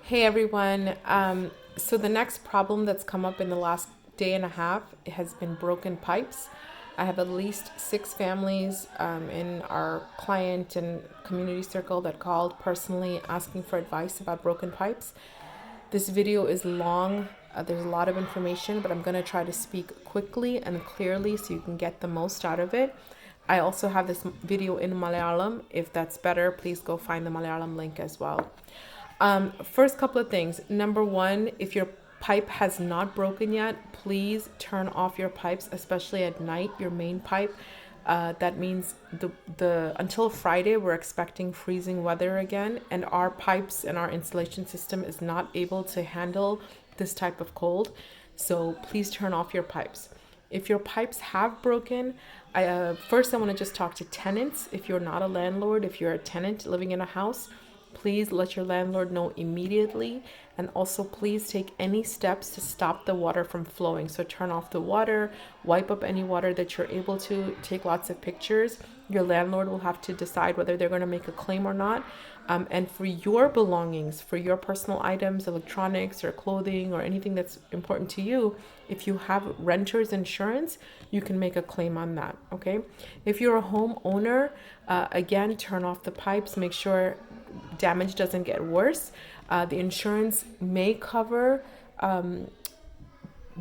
Hey everyone. So the next problem that's come up in the last day and a half has been broken pipes. I have at least six families in our client and community circle that called personally asking for advice about broken pipes. This video is long. There's a lot of information, but I'm going to try to speak quickly and clearly so you can get the most out of it. I also have this video in Malayalam. If that's better, please go find the Malayalam link as well. First couple of things. Number one, if your pipe has not broken yet, please turn off your pipes, especially at night, your main pipe. That means the until Friday, we're expecting freezing weather again, and our pipes and our insulation system is not able to handle this type of cold. So please turn off your pipes. If your pipes have broken, first I want to just talk to tenants. If you're not a landlord, if you're a tenant living in a house, please let your landlord know immediately, and also please take any steps to stop the water from flowing. So turn off the water, wipe up any water that you're able to, take lots of pictures. Your landlord will have to decide whether they're going to make a claim or not. And for your belongings, for your personal items, electronics or clothing or anything that's important to you, if you have renter's insurance, you can make a claim on that, okay? If you're a homeowner, again, turn off the pipes, make sure damage doesn't get worse. The insurance may cover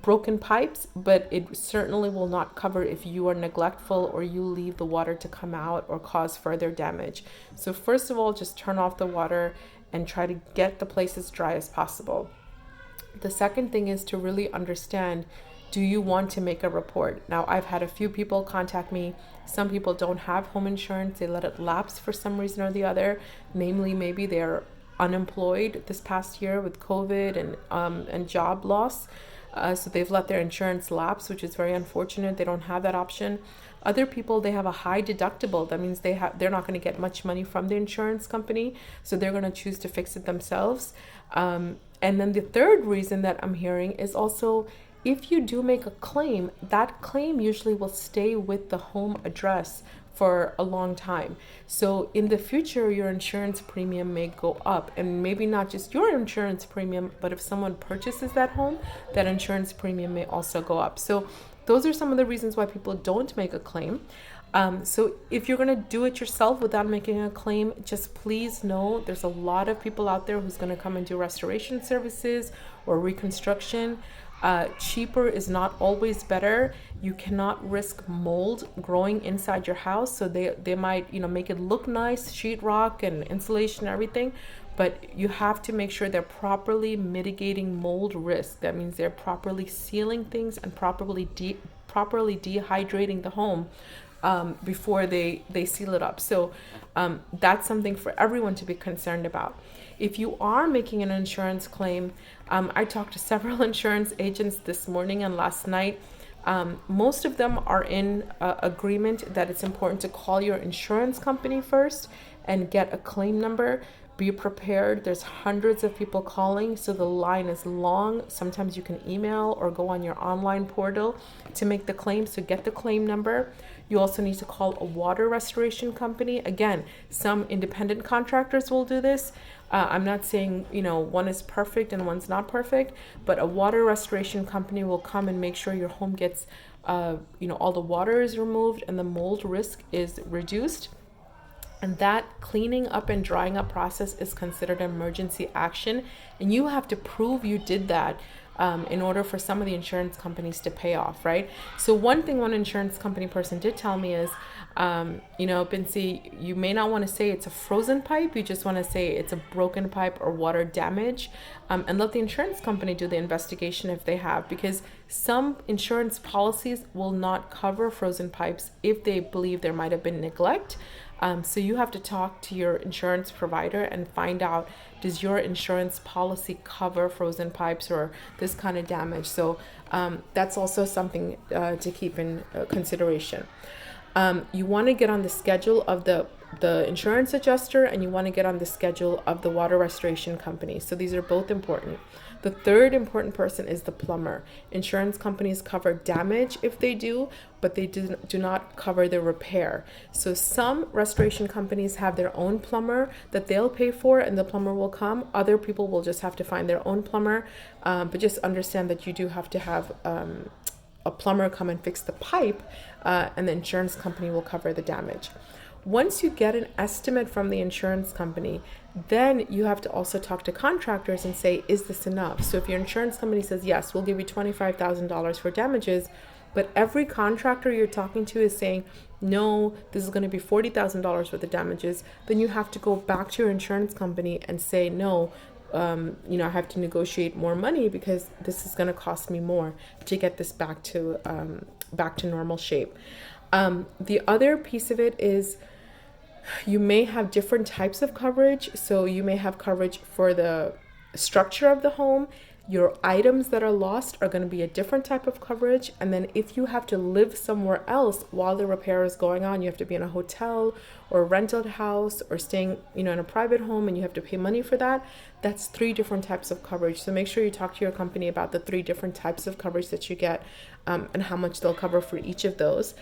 broken pipes, but it certainly will not cover if you are neglectful or you leave the water to come out or cause further damage. So first of all, just turn off the water and try to get the place as dry as possible. The second thing is to really understand, do you want to make a report? Now, I've had a few people contact me. Some people don't have home insurance. They let it lapse for some reason or the other. Namely, maybe they're unemployed this past year with COVID and job loss. So they've let their insurance lapse, which is very unfortunate. They don't have that option. Other people, they have a high deductible. That means they're not going to get much money from the insurance company, so they're going to choose to fix it themselves. And then the third reason that I'm hearing is also, if you do make a claim, that claim usually will stay with the home address for a long time. So in the future, your insurance premium may go up, and maybe not just your insurance premium, but if someone purchases that home, that insurance premium may also go up. So those are some of the reasons why people don't make a claim. So if you're going to do it yourself without making a claim, just please know there's a lot of people out there who's going to come and do restoration services or reconstruction. Cheaper is not always better. You cannot risk mold growing inside your house. So they might, make it look nice, sheetrock and insulation and everything, but you have to make sure they're properly mitigating mold risk. That means they're properly sealing things and properly dehydrating the home before they seal it up. So that's something for everyone to be concerned about. If you are making an insurance claim, I talked to several insurance agents this morning and last night. Most of them are in agreement that it's important to call your insurance company first and get a claim number. Be prepared. There's hundreds of people calling, so the line is long. Sometimes you can email or go on your online portal to make the claim, so get the claim number. You also need to call a water restoration company. Again, some independent contractors will do this. I'm not saying, one is perfect and one's not perfect, but a water restoration company will come and make sure your home gets, all the water is removed and the mold risk is reduced. And that cleaning up and drying up process is considered an emergency action. And you have to prove you did that in order for some of the insurance companies to pay off, right? So one thing one insurance company person did tell me is, Bincy, you may not want to say it's a frozen pipe. You just want to say it's a broken pipe or water damage, and let the insurance company do the investigation if they have, because some insurance policies will not cover frozen pipes if they believe there might have been neglect. So you have to talk to your insurance provider and find out, does your insurance policy cover frozen pipes or this kind of damage? So that's also something to keep in consideration. You want to get on the schedule of the the insurance adjuster and you want to get on the schedule of the water restoration company. So these are both important. The third important person is the plumber. Insurance companies cover damage if they do, but they do not cover the repair. So some restoration companies have their own plumber that they'll pay for and the plumber will come. Other people will just have to find their own plumber. But just understand that you do have to have a plumber come and fix the pipe, and the insurance company will cover the damage. Once you get an estimate from the insurance company, then you have to also talk to contractors and say, is this enough? So if your insurance company says, yes, we'll give you $25,000 for damages, but every contractor you're talking to is saying, no, this is going to be $40,000 worth of damages, then you have to go back to your insurance company and say, no, I have to negotiate more money because this is going to cost me more to get this back to normal shape. The other piece of it is you may have different types of coverage. So you may have coverage for the structure of the home. Your items that are lost are going to be a different type of coverage. And then if you have to live somewhere else while the repair is going on, you have to be in a hotel or a rented house or staying, in a private home and you have to pay money for that. That's 3 different types of coverage. So make sure you talk to your company about the 3 different types of coverage that you get, and how much they'll cover for each of those.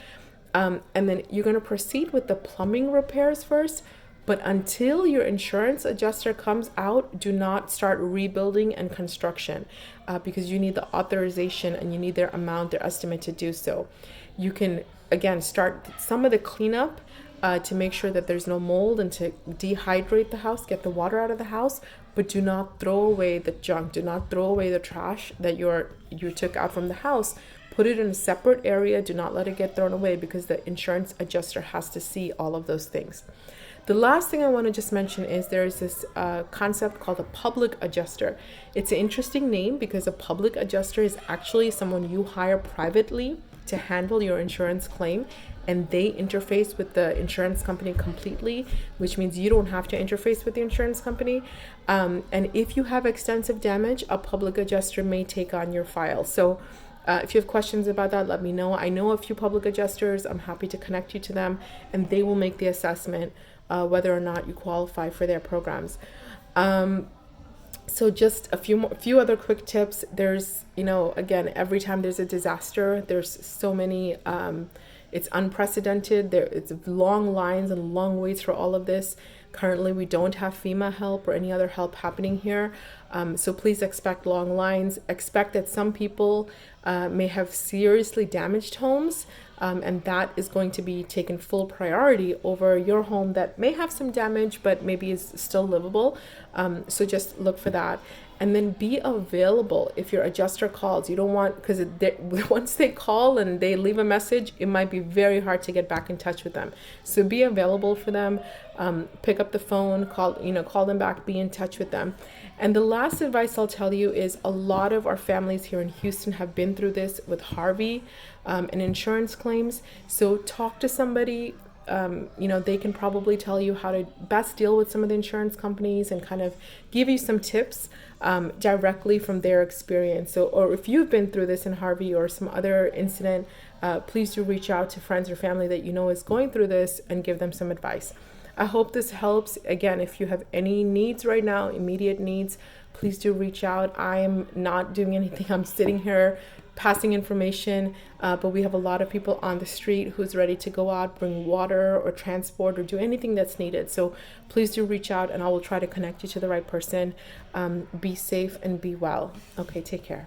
And then you're going to proceed with the plumbing repairs first. But until your insurance adjuster comes out, do not start rebuilding and construction, because you need the authorization and you need their estimate to do so. You can, again, start some of the cleanup to make sure that there's no mold and to dehydrate the house, get the water out of the house, but do not throw away the junk. Do not throw away the trash that you took out from the house. Put it in a separate area. Do not let it get thrown away because the insurance adjuster has to see all of those things. The last thing I want to just mention is there is this concept called a public adjuster. It's an interesting name because a public adjuster is actually someone you hire privately to handle your insurance claim, and they interface with the insurance company completely, which means you don't have to interface with the insurance company. And if you have extensive damage, a public adjuster may take on your file. So if you have questions about that, let me know. I know a few public adjusters. I'm happy to connect you to them, and they will make the assessment whether or not you qualify for their programs. So just a few other quick tips. There's, again, every time there's a disaster, there's so many, it's unprecedented. It's long lines and long waits for all of this. Currently, we don't have FEMA help or any other help happening here. So please expect long lines. Expect that some people may have seriously damaged homes, and that is going to be taken full priority over your home that may have some damage but maybe is still livable. So just look for that. And then be available if your adjuster calls. You don't want, because once they call and they leave a message, it might be very hard to get back in touch with them. So be available for them. Pick up the phone, call them back, be in touch with them. And the last advice I'll tell you is a lot of our families here in Houston have been through this with Harvey and insurance claims. So talk to somebody. They can probably tell you how to best deal with some of the insurance companies and kind of give you some tips directly from their experience. So, or if you've been through this in Harvey or some other incident, please do reach out to friends or family that is going through this and give them some advice. I hope this helps. Again, if you have any needs right now, immediate needs, please do reach out. I am not doing anything. I'm sitting here passing information, but we have a lot of people on the street who's ready to go out, bring water or transport or do anything that's needed. So please do reach out and I will try to connect you to the right person. Be safe and be well. Okay, take care.